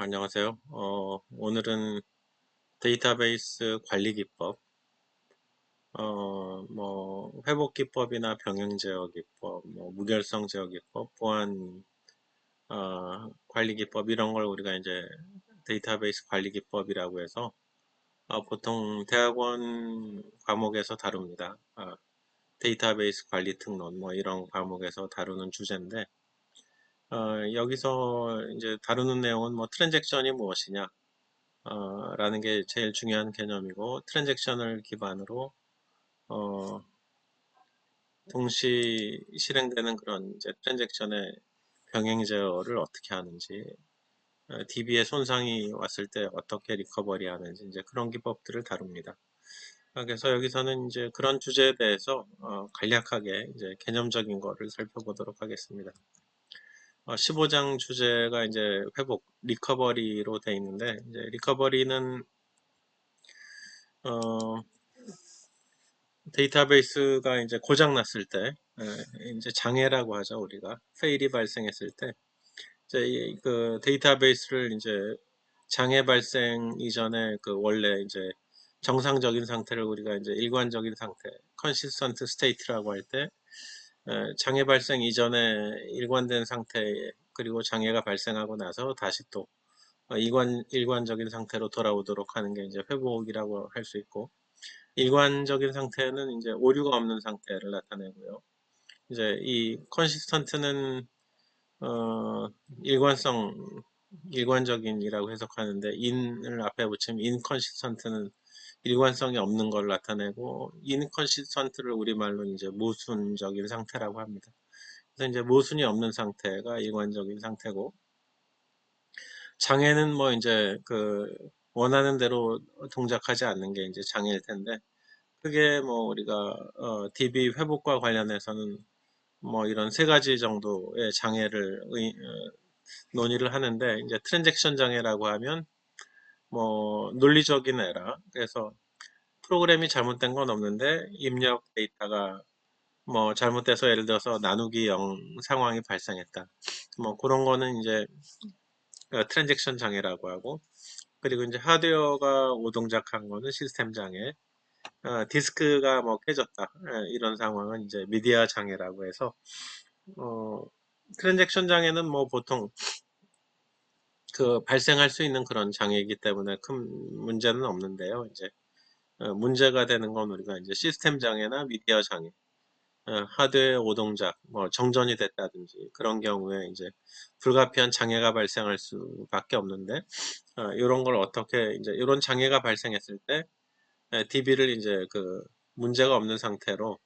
안녕하세요. 오늘은 데이터베이스 관리 기법, 회복 기법이나 병행 제어 기법, 무결성 제어 기법, 보안, 관리 기법, 이런 걸 우리가 이제 데이터베이스 관리 기법이라고 해서, 보통 대학원 과목에서 다룹니다. 데이터베이스 관리 특론, 이런 과목에서 다루는 주제인데, 여기서 이제 다루는 내용은 트랜잭션이 무엇이냐, 라는 게 제일 중요한 개념이고, 트랜잭션을 기반으로 어, 동시 실행되는 그런 이제 트랜잭션의 병행 제어를 어떻게 하는지, DB에 손상이 왔을 때 어떻게 리커버리 하는지, 이제 그런 기법들을 다룹니다. 그래서 여기서는 이제 그런 주제에 대해서 간략하게 이제 개념적인 거를 살펴보도록 하겠습니다. 15장 주제가 이제 회복, 리커버리로 되어 있는데, 이제 리커버리는 데이터베이스가 이제 고장 났을 때, 이제 장애라고 하죠, 우리가. 페일이 발생했을 때, 이제 그 데이터베이스를 이제 장애 발생 이전에 그 원래 이제 정상적인 상태를 우리가 이제 일관적인 상태, consistent state라고 할 때, 장애 발생 이전에 일관된 상태, 그리고 장애가 발생하고 나서 다시 또 일관적인 상태로 돌아오도록 하는 게 이제 회복이라고 할 수 있고, 일관적인 상태는 이제 오류가 없는 상태를 나타내고요. 이제 이 컨시스턴트는 일관성, 일관적인이라고 해석하는데 in을 앞에 붙이면 inconsistent는 일관성이 없는 걸 나타내고 inconsistent를 우리말로 이제 모순적인 상태라고 합니다. 그래서 이제 모순이 없는 상태가 일관적인 상태고, 장애는 이제 그 원하는 대로 동작하지 않는 게 이제 장애일 텐데, 크게 우리가 DB 회복과 관련해서는 이런 세 가지 정도의 장애를 논의를 하는데, 이제 트랜잭션 장애라고 하면 논리적인 에러, 그래서 프로그램이 잘못된 건 없는데 입력 데이터가 잘못돼서 예를 들어서 나누기 0 상황이 발생했다. 그런 거는 이제 트랜잭션 장애라고 하고, 그리고 이제 하드웨어가 오동작한 거는 시스템 장애, 디스크가 깨졌다, 이런 상황은 이제 미디어 장애라고 해서, 어, 트랜잭션 장애는 보통 그 발생할 수 있는 그런 장애이기 때문에 큰 문제는 없는데요. 이제 문제가 되는 건 우리가 이제 시스템 장애나 미디어 장애, 하드웨어 오동작, 정전이 됐다든지 그런 경우에 이제 불가피한 장애가 발생할 수밖에 없는데, 이런 걸 어떻게 이제 이런 장애가 발생했을 때 DB를 이제 그 문제가 없는 상태로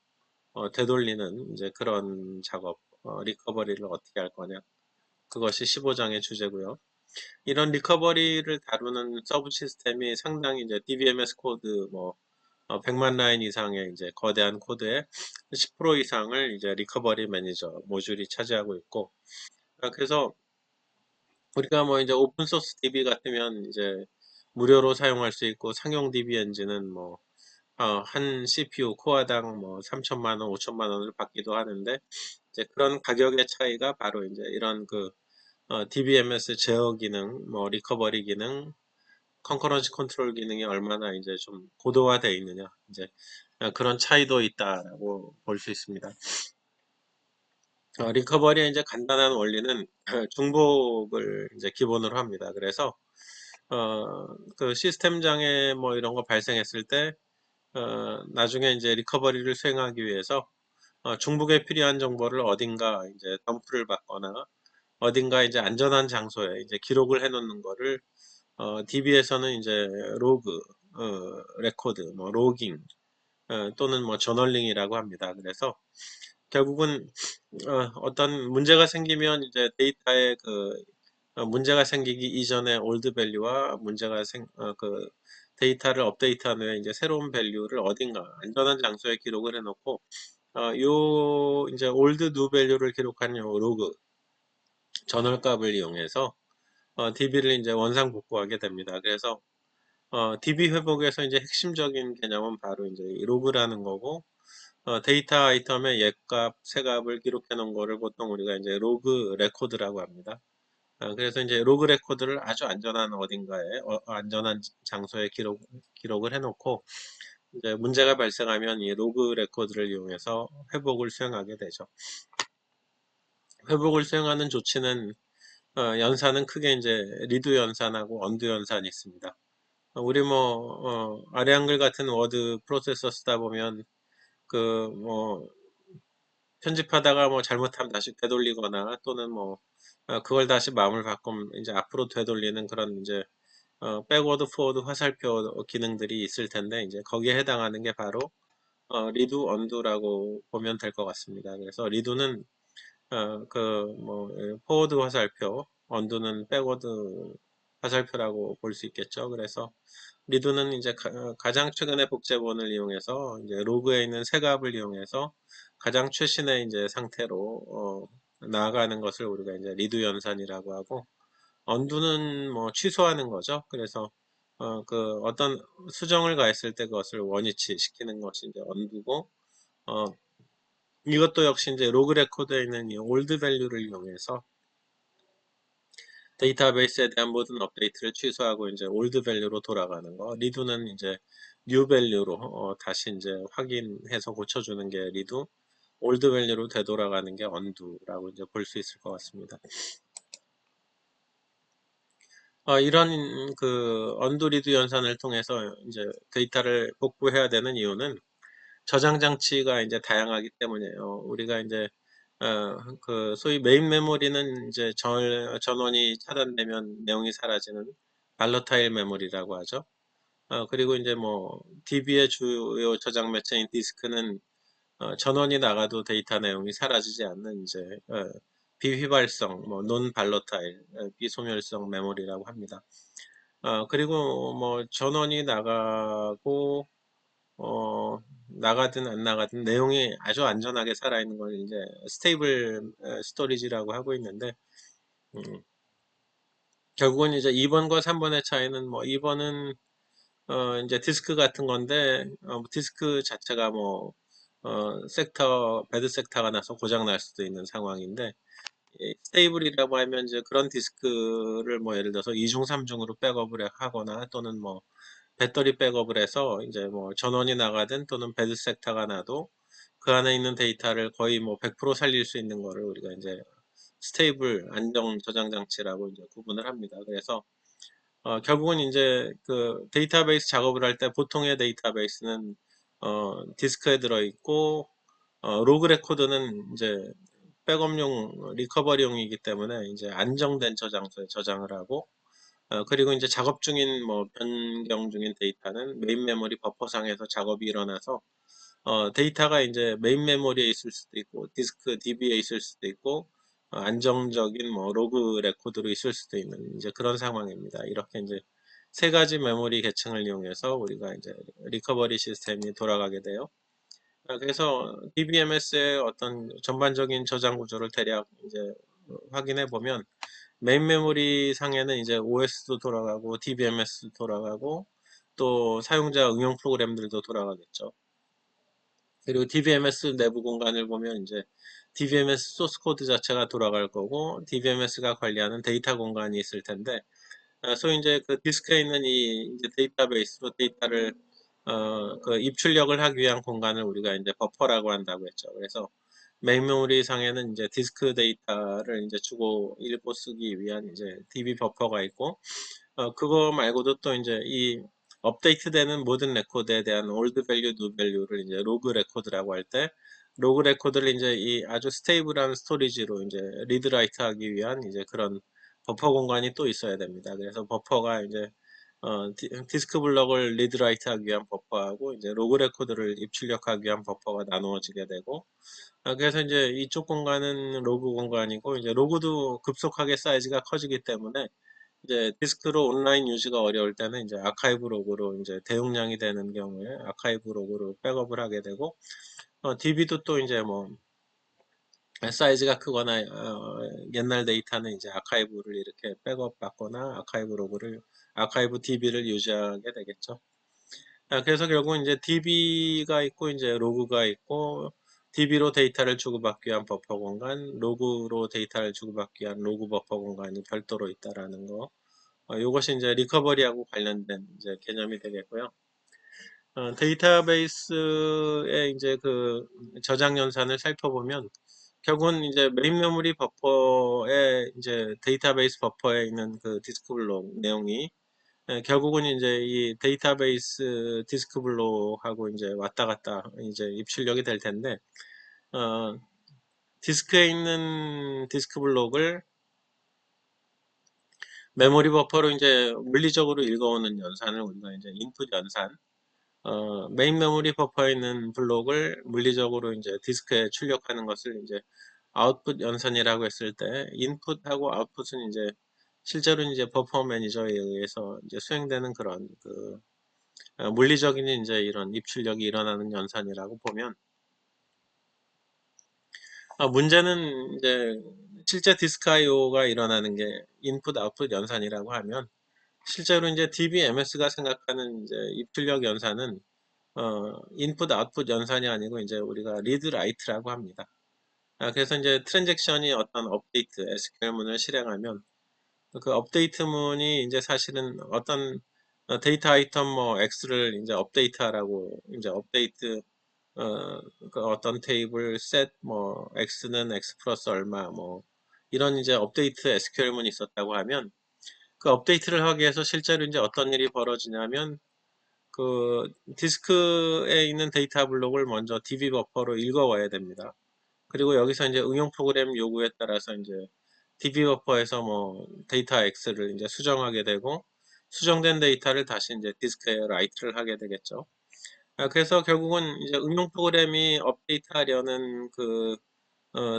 되돌리는 이제 그런 작업, 리커버리를 어떻게 할 거냐. 그것이 15장의 주제고요. 이런 리커버리를 다루는 서브 시스템이 상당히 이제 DBMS 코드 100만 라인 이상의 이제 거대한 코드의 10% 이상을 이제 리커버리 매니저 모듈이 차지하고 있고, 그래서 우리가 이제 오픈 소스 DB 같으면 이제 무료로 사용할 수 있고, 상용 DB 엔진은 한 CPU 코어당 3천만 원, 5천만 원을 받기도 하는데, 이제 그런 가격의 차이가 바로 이제 이런 그 DBMS 제어 기능, 리커버리 기능, 컨커런시 컨트롤 기능이 얼마나 이제 좀 고도화되어 있느냐, 이제 그런 차이도 있다라고 볼 수 있습니다. 리커버리의 이제 간단한 원리는 중복을 이제 기본으로 합니다. 그래서 그 시스템 장애 이런 거 발생했을 때 나중에 이제 리커버리를 수행하기 위해서 중복에 필요한 정보를 어딘가 이제 덤프를 받거나 어딘가 이제 안전한 장소에 이제 기록을 해 놓는 거를 DB에서는 이제 로그, 레코드, 로깅, 또는 저널링이라고 합니다. 그래서 결국은 어떤 문제가 생기면 이제 데이터에 그 문제가 생기기 이전에 올드 밸류와 그 데이터를 업데이트한 후에 이제 새로운 밸류를 어딘가 안전한 장소에 기록을 해놓고, 요 이제 올드 뉴 밸류를 기록한 요 로그 전월값을 이용해서 DB를 이제 원상 복구하게 됩니다. 그래서 DB 회복에서 이제 핵심적인 개념은 바로 이제 이 로그라는 거고, 데이터 아이템의 옛값, 새값을 기록해 놓은 거를 보통 우리가 이제 로그 레코드라고 합니다. 그래서 이제 로그 레코드를 아주 안전한 어딘가에 안전한 장소에 기록을 해놓고 이제 문제가 발생하면 이 로그 레코드를 이용해서 회복을 수행하게 되죠. 회복을 수행하는 조치는 연산은 크게 이제 리드 연산하고 언두 연산이 있습니다. 우리 뭐 아래 한글 같은 워드 프로세서 쓰다 보면 그 뭐 편집하다가 뭐 잘못하면 다시 되돌리거나 또는 뭐 그걸 다시 마음을 바꾸면 이제 앞으로 되돌리는 그런 이제 백워드, 포워드 화살표 기능들이 있을 텐데 이제 거기에 해당하는 게 바로 리두 언두라고 보면 될 것 같습니다. 그래서 리두는 그뭐 포워드 화살표, 언두는 백워드 화살표라고 볼 수 있겠죠. 그래서 리두는 이제 가장 최근의 복제본을 이용해서 이제 로그에 있는 새 값을 이용해서 가장 최신의 이제 상태로 나아가는 것을 우리가 이제 리두 연산이라고 하고 언두는 뭐 취소하는 거죠. 그래서 그 어떤 수정을 가했을 때 그것을 원위치 시키는 것이 이제 언두고 어 이것도 역시 이제 로그 레코드에 있는 이 올드 밸류를 이용해서 데이터베이스에 대한 모든 업데이트를 취소하고 이제 올드 밸류로 돌아가는 거. 리두는 이제 뉴 밸류로 다시 이제 확인해서 고쳐주는 게 리두. 올드 밸류로 되돌아가는 게 언두라고 이제 볼 수 있을 것 같습니다. 이런 그 언두 리두 연산을 통해서 이제 데이터를 복구해야 되는 이유는 저장 장치가 이제 다양하기 때문에요. 우리가 이제 그 소위 메인 메모리는 이제 전원이 차단되면 내용이 사라지는 발러타일 메모리라고 하죠. 그리고 이제 뭐 DB의 주요 저장 매체인 디스크는 전원이 나가도 데이터 내용이 사라지지 않는 이제 비휘발성, 뭐 논 발러타일, 비소멸성 메모리라고 합니다. 그리고 뭐 전원이 나가고 나가든 안 나가든 내용이 아주 안전하게 살아있는 걸 이제 스테이블 스토리지라고 하고 있는데 음, 결국은 이제 2번과 3번의 차이는 뭐 2번은 이제 디스크 같은 건데 디스크 자체가 뭐 섹터 배드 섹터가 나서 고장 날 수도 있는 상황인데 스테이블이라고 하면 이제 그런 디스크를 뭐 예를 들어서 2중 3중으로 백업을 하거나 또는 뭐 배터리 백업을 해서 이제 뭐 전원이 나가든 또는 배드 섹터가 나도 그 안에 있는 데이터를 거의 뭐 100% 살릴 수 있는 거를 우리가 이제 스테이블 안정 저장 장치라고 이제 구분을 합니다. 그래서 결국은 이제 그 데이터베이스 작업을 할 때 보통의 데이터베이스는 디스크에 들어있고 로그 레코드는 이제 백업용 리커버리용이기 때문에 이제 안정된 저장소에 저장을 하고 그리고 이제 작업 중인 뭐 변경 중인 데이터는 메인 메모리 버퍼상에서 작업이 일어나서 데이터가 이제 메인 메모리에 있을 수도 있고 디스크 DB에 있을 수도 있고 안정적인 뭐 로그 레코드로 있을 수도 있는 이제 그런 상황입니다. 이렇게 이제 세 가지 메모리 계층을 이용해서 우리가 이제 리커버리 시스템이 돌아가게 돼요. 그래서 DBMS의 어떤 전반적인 저장 구조를 대략 이제 확인해 보면 메인 메모리 상에는 이제 OS도 돌아가고 DBMS도 돌아가고 또 사용자 응용 프로그램들도 돌아가겠죠. 그리고 DBMS 내부 공간을 보면 이제 DBMS 소스 코드 자체가 돌아갈 거고 DBMS가 관리하는 데이터 공간이 있을 텐데 소위 이제 그 디스크에 있는 이 이제 데이터베이스로 데이터를 그 입출력을 하기 위한 공간을 우리가 이제 버퍼라고 한다고 했죠. 그래서 메인 메모리 상에는 이제 디스크 데이터를 이제 주고 읽고 쓰기 위한 이제 DB 버퍼가 있고 그거 말고도 또 이제 이 업데이트되는 모든 레코드에 대한 올드 밸류, 뉴 밸류를 이제 로그 레코드라고 할 때 로그 레코드를 이제 이 아주 스테이블한 스토리지로 이제 리드 라이트 하기 위한 이제 그런 버퍼 공간이 또 있어야 됩니다. 그래서 버퍼가 이제 디스크 블럭을 리드 라이트 하기 위한 버퍼하고 이제 로그 레코드를 입출력하기 위한 버퍼가 나누어지게 되고 그래서 이제 이쪽 공간은 로그 공간이고 이제 로그도 급속하게 사이즈가 커지기 때문에 이제 디스크로 온라인 유지가 어려울 때는 이제 아카이브 로그로 이제 대용량이 되는 경우에 아카이브 로그로 백업을 하게 되고 DB도 또 이제 뭐 사이즈가 크거나 옛날 데이터는 이제 아카이브를 이렇게 백업 받거나 아카이브 DB를 유지하게 되겠죠. 그래서 결국 이제 DB가 있고 이제 로그가 있고 DB로 데이터를 주고받기 위한 버퍼 공간, 로그로 데이터를 주고받기 위한 로그 버퍼 공간이 별도로 있다라는 거. 이것이 이제 리커버리하고 관련된 이제 개념이 되겠고요. 데이터베이스의 이제 그 저장 연산을 살펴보면 결국은 이제 메인 메모리 버퍼에 이제 데이터베이스 버퍼에 있는 그 디스크 블록 내용이 결국은 이제 이 데이터베이스 디스크 블록하고 이제 왔다 갔다 이제 입출력이 될 텐데 어, 디스크에 있는 디스크 블록을 메모리 버퍼로 이제 물리적으로 읽어오는 연산을 우리가 이제 인풋 연산, 메인 메모리 버퍼에 있는 블록을 물리적으로 이제 디스크에 출력하는 것을 이제 아웃풋 연산이라고 했을 때 인풋하고 아웃풋은 이제 실제로 이제 버퍼 매니저에 의해서 이제 수행되는 그런 그 물리적인 이제 이런 입출력이 일어나는 연산이라고 보면 문제는 이제 실제 디스크 IO가 일어나는 게 인풋 아웃풋 연산이라고 하면 실제로 이제 DBMS가 생각하는 이제 입출력 연산은 인풋 아웃풋 연산이 아니고 이제 우리가 리드 라이트라고 합니다. 그래서 이제 트랜잭션이 어떤 업데이트 SQL문을 실행하면 그 업데이트문이 이제 사실은 어떤 데이터 아이템 뭐 X를 이제 업데이트하라고 이제 업데이트 그 어떤 테이블 set 뭐 X는 X 플러스 얼마 뭐 이런 이제 업데이트 SQL문이 있었다고 하면 그 업데이트를 하기 위해서 실제로 이제 어떤 일이 벌어지냐면 그 디스크에 있는 데이터 블록을 먼저 DB 버퍼로 읽어와야 됩니다. 그리고 여기서 이제 응용 프로그램 요구에 따라서 이제 DB 버퍼에서 뭐 데이터 X를 이제 수정하게 되고 수정된 데이터를 다시 이제 디스크에 라이트를 하게 되겠죠. 그래서 결국은 이제 응용 프로그램이 업데이트하려는 그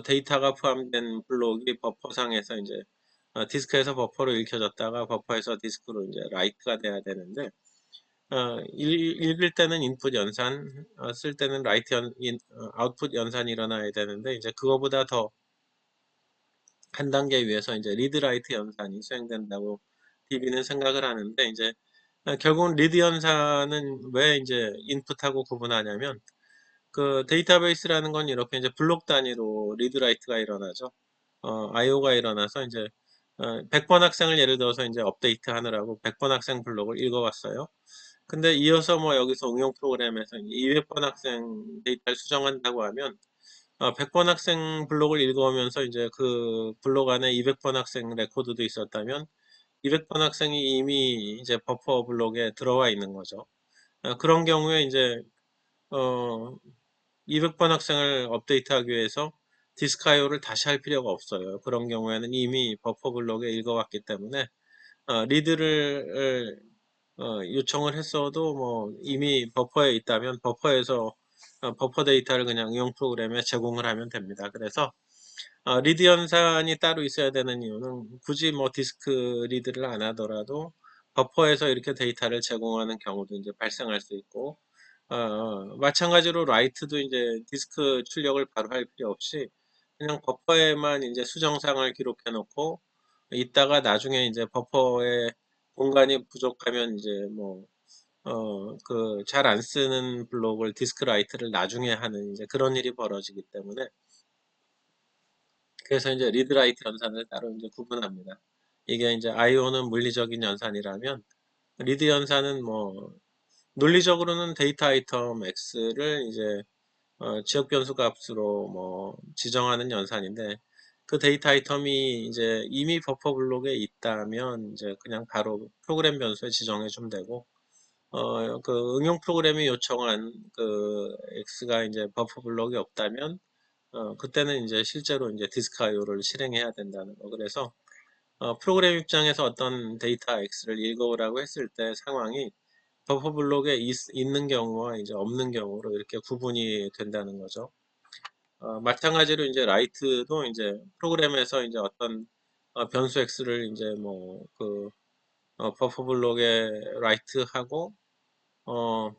데이터가 포함된 블록이 버퍼상에서 이제 디스크에서 버퍼로 읽혀졌다가 버퍼에서 디스크로 이제 라이트가 돼야 되는데 읽을 때는 인풋 연산, 쓸 때는 라이트 아웃풋 연산이 일어나야 되는데 이제 그거보다 더 한 단계 위에서 이제 리드 라이트 연산이 수행된다고 DB는 생각을 하는데 이제 결국은 리드 연산은 왜 이제 인풋하고 구분하냐면 그 데이터베이스라는 건 이렇게 이제 블록 단위로 리드 라이트가 일어나죠. IO가 일어나서 이제 100번 학생을 예를 들어서 이제 업데이트 하느라고 100번 학생 블록을 읽어왔어요. 근데 이어서 뭐 여기서 응용 프로그램에서 200번 학생 데이터를 수정한다고 하면 100번 학생 블록을 읽어오면서 이제 그 블록 안에 200번 학생 레코드도 있었다면 200번 학생이 이미 이제 버퍼 블록에 들어와 있는 거죠. 그런 경우에 이제 어 200번 학생을 업데이트하기 위해서 디스크 IO를 다시 할 필요가 없어요. 그런 경우에는 이미 버퍼 블록에 읽어왔기 때문에 리드를 요청을 했어도 뭐 이미 버퍼에 있다면 버퍼에서 버퍼 데이터를 그냥 응용 프로그램에 제공을 하면 됩니다. 그래서 리드 연산이 따로 있어야 되는 이유는 굳이 뭐 디스크 리드를 안 하더라도 버퍼에서 이렇게 데이터를 제공하는 경우도 이제 발생할 수 있고 마찬가지로 라이트도 이제 디스크 출력을 바로 할 필요 없이 그냥 버퍼에만 이제 수정사항을 기록해 놓고 이따가 나중에 이제 버퍼에 공간이 부족하면 이제 뭐 그 잘 안 쓰는 블록을 디스크 라이트를 나중에 하는 이제 그런 일이 벌어지기 때문에 그래서 이제 리드 라이트 연산을 따로 이제 구분합니다. 이게 이제 IO는 물리적인 연산이라면 리드 연산은 뭐 논리적으로는 데이터 아이템 X를 이제 지역 변수 값으로 뭐 지정하는 연산인데 그 데이터 아이템이 이제 이미 버퍼 블록에 있다면 이제 그냥 바로 프로그램 변수에 지정해 주면 되고 그 응용 프로그램이 요청한 그 X가 이제 버퍼 블록이 없다면 그때는 이제 실제로 이제 디스크 IO를 실행해야 된다는 거. 그래서 프로그램 입장에서 어떤 데이터 X를 읽어오라고 했을 때 상황이 버퍼 블록에 있는 경우와 이제 없는 경우로 이렇게 구분이 된다는 거죠. 마찬가지로 이제 라이트도 이제 프로그램에서 이제 어떤 변수 X를 이제 뭐 그 버퍼 블록에 라이트하고 어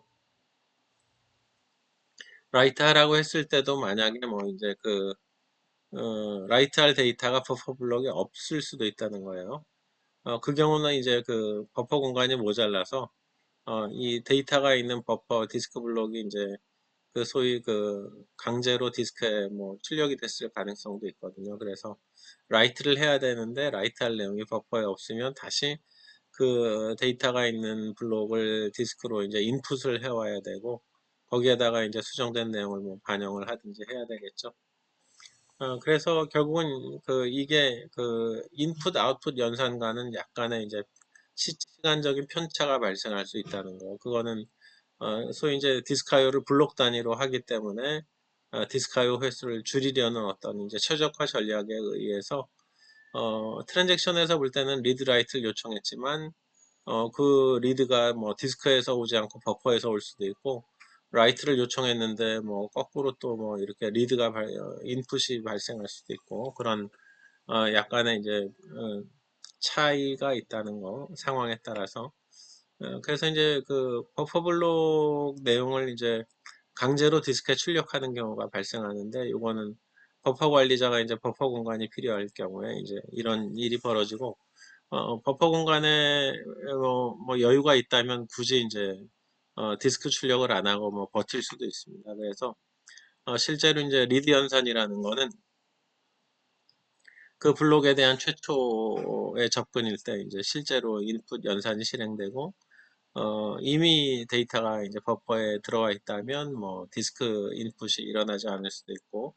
라이트 하라고 했을 때도 만약에 뭐 이제 그 라이트 할 데이터가 버퍼 블록에 없을 수도 있다는 거예요. 그 경우는 이제 그 버퍼 공간이 모자라서 이 데이터가 있는 버퍼 디스크 블록이 이제 그 소위 그 강제로 디스크에 뭐 출력이 됐을 가능성도 있거든요. 그래서 라이트를 해야 되는데 라이트 할 내용이 버퍼에 없으면 다시 그 데이터가 있는 블록을 디스크로 이제 인풋을 해와야 되고 거기에다가 이제 수정된 내용을 뭐 반영을 하든지 해야 되겠죠. 그래서 결국은 그 이게 그 인풋 아웃풋 연산과는 약간의 이제 시간적인 편차가 발생할 수 있다는 거. 그거는 소위 이제 디스크IO를 블록 단위로 하기 때문에 디스크IO 횟수를 줄이려는 어떤 이제 최적화 전략에 의해서 트랜잭션에서 볼 때는 리드 라이트를 요청했지만 그 리드가 뭐 디스크에서 오지 않고 버퍼에서 올 수도 있고 라이트를 요청했는데 뭐 거꾸로 또 뭐 이렇게 리드가 인풋이 발생할 수도 있고 그런 약간의 이제 차이가 있다는 거 상황에 따라서 그래서 이제 그 버퍼 블록 내용을 이제 강제로 디스크에 출력하는 경우가 발생하는데 이거는 버퍼 관리자가 이제 버퍼 공간이 필요할 경우에 이제 이런 일이 벌어지고 버퍼 공간에 뭐 여유가 있다면 굳이 이제 디스크 출력을 안 하고 뭐 버틸 수도 있습니다. 그래서 실제로 이제 리드 연산이라는 거는 그 블록에 대한 최초의 접근일 때 이제 실제로 인풋 연산이 실행되고 이미 데이터가 이제 버퍼에 들어와 있다면 뭐 디스크 인풋이 일어나지 않을 수도 있고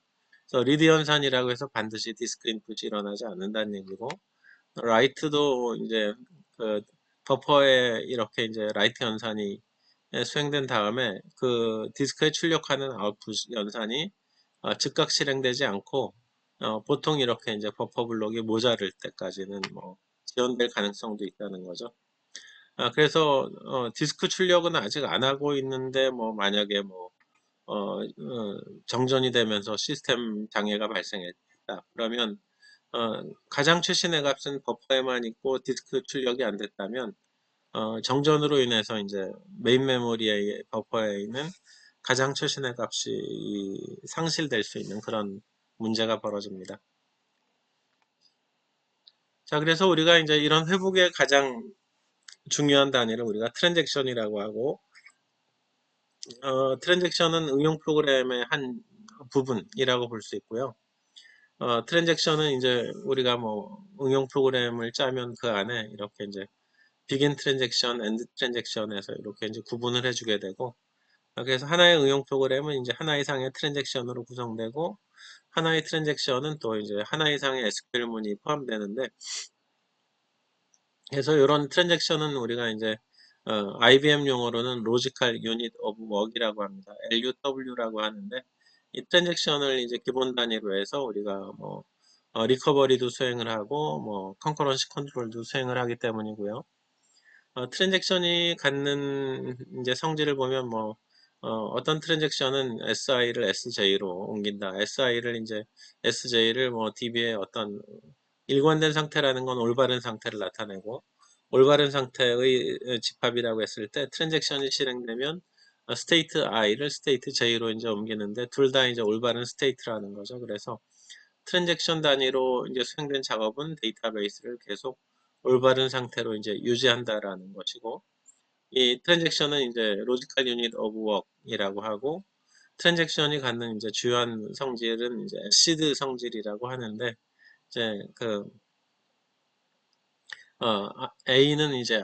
그래서 리드 연산이라고 해서 반드시 디스크 인풋이 일어나지 않는다는 얘기고 라이트도 이제 그 버퍼에 이렇게 이제 라이트 연산이 수행된 다음에 그 디스크에 출력하는 아웃풋 연산이 즉각 실행되지 않고 보통 이렇게 이제 버퍼 블록이 모자랄 때까지는 뭐 지연될 가능성도 있다는 거죠. 그래서 디스크 출력은 아직 안 하고 있는데 뭐 만약에 뭐 정전이 되면서 시스템 장애가 발생했다. 그러면 가장 최신의 값은 버퍼에만 있고 디스크 출력이 안 됐다면 정전으로 인해서 이제 메인 메모리의 버퍼에 있는 가장 최신의 값이 상실될 수 있는 그런 문제가 벌어집니다. 자, 그래서 우리가 이제 이런 회복의 가장 중요한 단위를 우리가 트랜잭션이라고 하고 트랜잭션은 응용 프로그램의 한 부분이라고 볼 수 있고요. 트랜잭션은 이제 우리가 뭐 응용 프로그램을 짜면 그 안에 이렇게 이제 begin 트랜잭션, end 트랜잭션에서 이렇게 이제 구분을 해주게 되고 그래서 하나의 응용 프로그램은 이제 하나 이상의 트랜잭션으로 구성되고 하나의 트랜잭션은 또 이제 하나 이상의 SQL 문이 포함되는데 그래서 이런 트랜잭션은 우리가 이제 IBM 용어로는 Logical Unit of Work이라고 합니다. LUW라고 하는데 이 트랜잭션을 이제 기본 단위로 해서 우리가 뭐 리커버리도 수행을 하고 뭐 컨커런시 컨트롤도 수행을 하기 때문이고요. 트랜잭션이 갖는 이제 성질을 보면 뭐 어떤 트랜잭션은 SI를 SJ로 옮긴다. SI를 이제 SJ를 뭐 DB의 어떤 일관된 상태라는 건 올바른 상태를 나타내고 올바른 상태의 집합이라고 했을 때 트랜잭션이 실행되면 스테이트 i를 스테이트 j로 이제 옮기는데 둘 다 이제 올바른 스테이트라는 거죠. 그래서 트랜잭션 단위로 이제 수행된 작업은 데이터베이스를 계속 올바른 상태로 이제 유지한다라는 것이고 이 트랜잭션은 이제 로지컬 유닛 오브 워크이라고 하고 트랜잭션이 갖는 이제 주요한 성질은 이제 시드 성질이라고 하는데 이제 그 A는 이제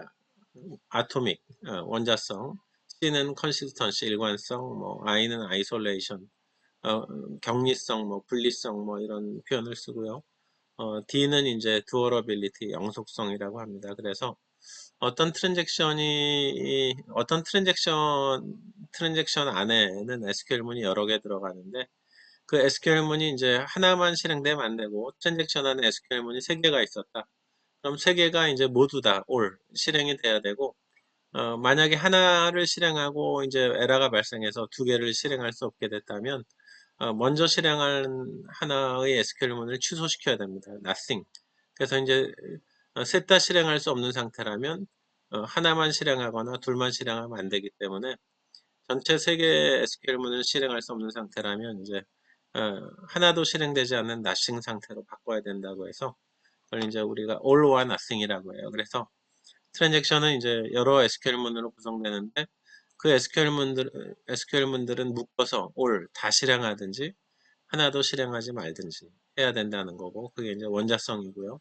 아토믹 원자성, C는 컨시스턴시 일관성, 뭐 I는 아이솔레이션 어, 격리성, 뭐 분리성 뭐 이런 표현을 쓰고요. D는 이제 두어러빌리티 영속성이라고 합니다. 그래서 어떤 트랜잭션 안에는 SQL문이 여러 개 들어가는데 그 SQL문이 이제 하나만 실행되면 안 되고 트랜잭션 안에 SQL문이 세 개가 있었다. 그럼 세 개가 이제 모두 다 all 실행이 돼야 되고 만약에 하나를 실행하고 이제 에러가 발생해서 두 개를 실행할 수 없게 됐다면 먼저 실행한 하나의 SQL문을 취소시켜야 됩니다. nothing. 그래서 이제 셋 다 실행할 수 없는 상태라면 하나만 실행하거나 둘만 실행하면 안 되기 때문에 전체 세 개의 SQL문을 실행할 수 없는 상태라면 이제 하나도 실행되지 않는 nothing 상태로 바꿔야 된다고 해서 그걸 이제 우리가 all or nothing이라고 해요. 그래서 트랜잭션은 이제 여러 SQL문으로 구성되는데 그 SQL문들은 묶어서 올 다 실행하든지 하나도 실행하지 말든지 해야 된다는 거고, 그게 이제 원자성이고요.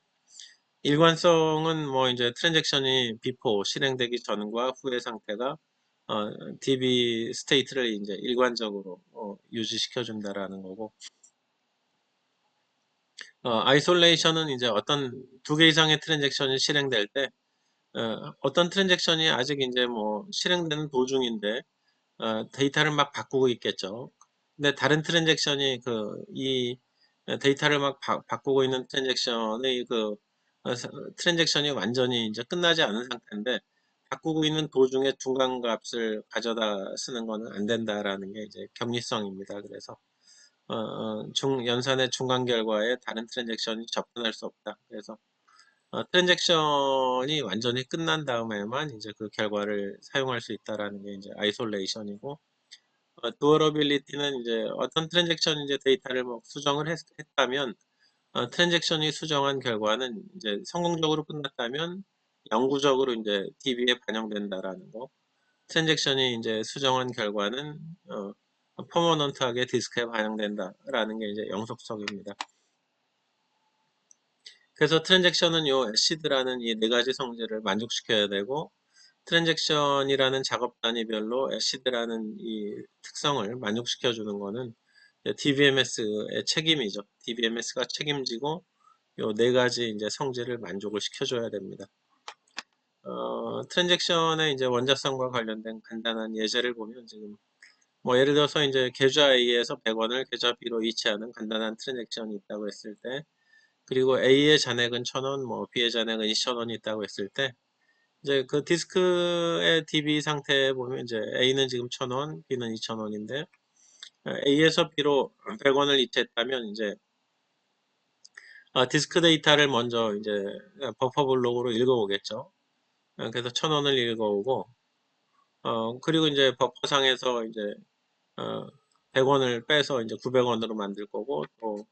일관성은 뭐 이제 트랜잭션이 before 실행되기 전과 후의 상태가 DB 스테이트를 이제 일관적으로 유지시켜 준다라는 거고, 아이솔레이션은 이제 어떤 두 개 이상의 트랜잭션이 실행될 때 어떤 트랜잭션이 아직 이제 뭐 실행되는 도중인데 데이터를 막 바꾸고 있겠죠. 근데 다른 트랜잭션이 이 데이터를 막 바꾸고 있는 트랜잭션의 트랜잭션이 완전히 이제 끝나지 않은 상태인데 바꾸고 있는 도중에 중간 값을 가져다 쓰는 거는 안 된다라는 게 이제 격리성입니다. 그래서 연산의 중간 결과에 다른 트랜잭션이 접근할 수 없다. 그래서 트랜잭션이 완전히 끝난 다음에만 이제 그 결과를 사용할 수 있다라는 게 이제 아이솔레이션이고, 두어러빌리티는 이제 어떤 트랜잭션이 이제 데이터를 뭐 수정을 했다면 트랜잭션이 수정한 결과는 이제 성공적으로 끝났다면 영구적으로 이제 DB에 반영된다라는 거. 트랜잭션이 이제 수정한 결과는 퍼머넌트하게 디스크에 반영된다라는 게 이제 영속성입니다. 그래서 트랜잭션은 요 애시드라는 이 네 가지 성질을 만족시켜야 되고, 트랜잭션이라는 작업 단위별로 애시드라는 이 특성을 만족시켜 주는 거는 DBMS의 책임이죠. DBMS가 책임지고 요 네 가지 이제 성질을 만족을 시켜줘야 됩니다. 트랜잭션의 이제 원자성과 관련된 간단한 예제를 보면 지금 뭐 예를 들어서 이제 계좌 A에서 100원을 계좌 B로 이체하는 간단한 트랜잭션이 있다고 했을 때, 그리고 A의 잔액은 1000원, 뭐 B의 잔액은 2000원이 있다고 했을 때, 이제 그 디스크의 DB 상태에 보면 이제 A는 지금 1000원, B는 2000원인데 A에서 B로 100원을 이체했다면 이제 디스크 데이터를 먼저 이제 버퍼 블록으로 읽어오겠죠. 그래서 1000원을 읽어오고 그리고 이제 버퍼상에서 이제 100원을 빼서 이제 900원으로 만들 거고, 또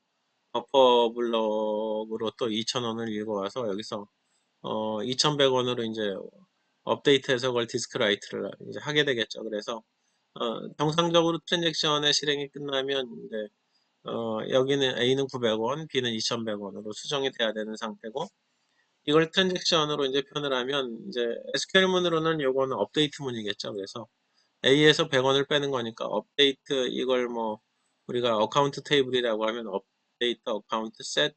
버퍼 블록으로 또 2000원을 읽어와서 여기서 2100원으로 이제 업데이트해서 그걸 디스크 라이트를 이제 하게 되겠죠. 그래서 정상적으로 트랜잭션의 실행이 끝나면 이제 여기는 A는 900원, B는 2100원으로 수정이 돼야 되는 상태고, 이걸 트랜잭션으로 이제 표현을 하면 이제 SQL문으로는 요거는 업데이트문이겠죠. 그래서 A에서 100원을 빼는 거니까 업데이트, 이걸 뭐 우리가 어카운트 테이블이라고 하면 업데이트 어카운트 셋,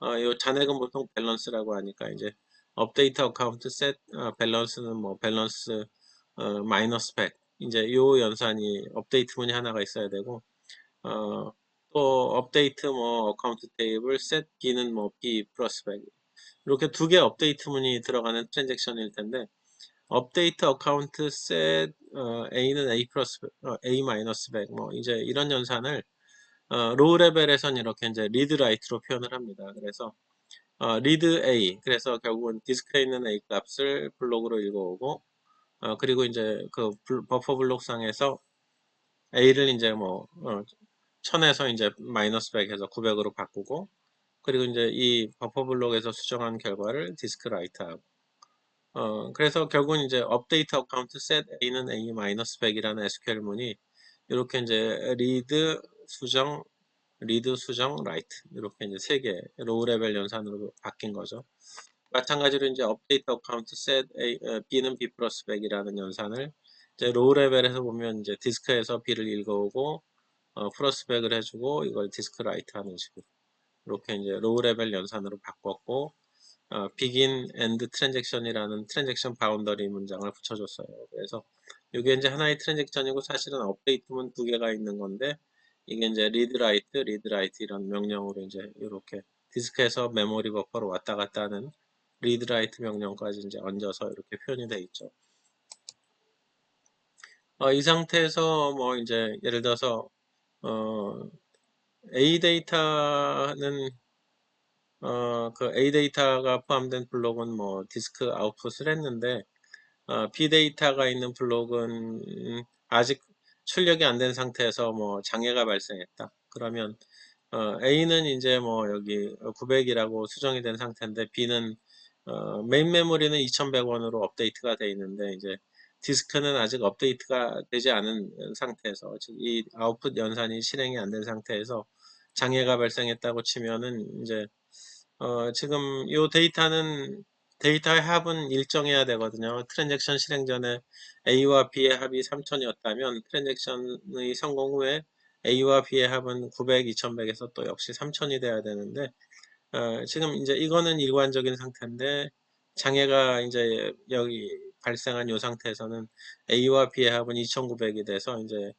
요 잔액은 보통 밸런스라고 하니까 이제 업데이트 어카운트 셋 밸런스는 뭐 밸런스 마이너스 100, 이제 요 연산이 업데이트문이 하나가 있어야 되고, 어, 또 업데이트 뭐 어카운트 테이블 셋 B는 뭐 B 플러스 100, 이렇게 두 개 업데이트문이 들어가는 트랜잭션일 텐데, 업데이트 어카운트 셋 A는 A 플러스 A 마이너스 100, 뭐 이제 이런 연산을 로우 레벨에선 이렇게 이제 리드 라이트로 표현을 합니다. 그래서 리드 A, 그래서 결국은 디스크에 있는 A 값을 블록으로 읽어오고, 그리고 이제 그 버퍼 블록상에서 A를 이제 뭐 1000에서 이제 마이너스 100 해서 900으로 바꾸고, 그리고 이제 이 버퍼 블록에서 수정한 결과를 디스크 라이트하고, 그래서 결국은 이제 업데이트 어카운트 셋 A는 A 마이너스 100이라는 SQL문이 이렇게 이제 리드 수정 라이트, 이렇게 이제 세 개 로우 레벨 연산으로 바뀐 거죠. 마찬가지로 이제 업데이트 어카운트 셋 B는 B 플러스 100이라는 연산을 이제 로우 레벨에서 보면 이제 디스크에서 B를 읽어오고 플러스 100을 해주고 이걸 디스크 라이트 하는 식으로 이렇게 이제 로우 레벨 연산으로 바꿨고, begin and transaction이라는 트랜잭션 바운더리 문장을 붙여줬어요. 그래서 이게 이제 하나의 트랜잭션이고 사실은 업데이트문 두 개가 있는 건데, 이게 이제 리드 라이트 이런 명령으로 이제 이렇게 디스크에서 메모리 버퍼로 왔다 갔다 하는 리드 라이트 명령까지 이제 얹어서 이렇게 표현이 되어 있죠. 이 상태에서 뭐 이제 예를 들어서 A 데이터는 그 A 데이터가 포함된 블록은 뭐 디스크 아웃풋을 했는데, B 데이터가 있는 블록은 아직 출력이 안 된 상태에서 뭐 장애가 발생했다. 그러면 A는 이제 뭐 여기 900이라고 수정이 된 상태인데, B는 메인 메모리는 2100원으로 업데이트가 돼 있는데 이제 디스크는 아직 업데이트가 되지 않은 상태에서, 즉 이 아웃풋 연산이 실행이 안 된 상태에서 장애가 발생했다고 치면은 이제 지금 이 데이터의 합은 일정해야 되거든요. 트랜잭션 실행 전에 A와 B의 합이 3000이었다면 트랜잭션의 성공 후에 A와 B의 합은 900, 2100에서 또 역시 3000이 돼야 되는데 지금 이제 이거는 일관적인 상태인데 장애가 이제 여기 발생한 이 상태에서는 A와 B의 합은 2900이 돼서 이제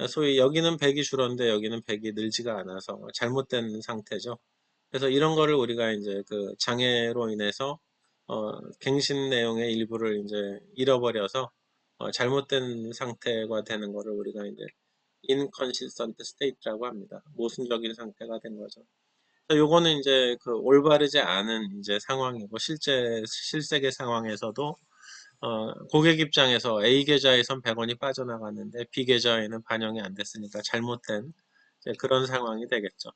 소위 여기는 100이 줄었는데 여기는 100이 늘지가 않아서 잘못된 상태죠. 그래서 이런 거를 우리가 이제 그 장애로 인해서 갱신 내용의 일부를 이제 잃어버려서 잘못된 상태가 되는 거를 우리가 이제 inconsistent state라고 합니다. 모순적인 상태가 된 거죠. 요거는 이제 그 올바르지 않은 이제 상황이고 실세계 상황에서도 고객 입장에서 A 계좌에선 100원이 빠져나갔는데 B 계좌에는 반영이 안 됐으니까 잘못된 이제 그런 상황이 되겠죠.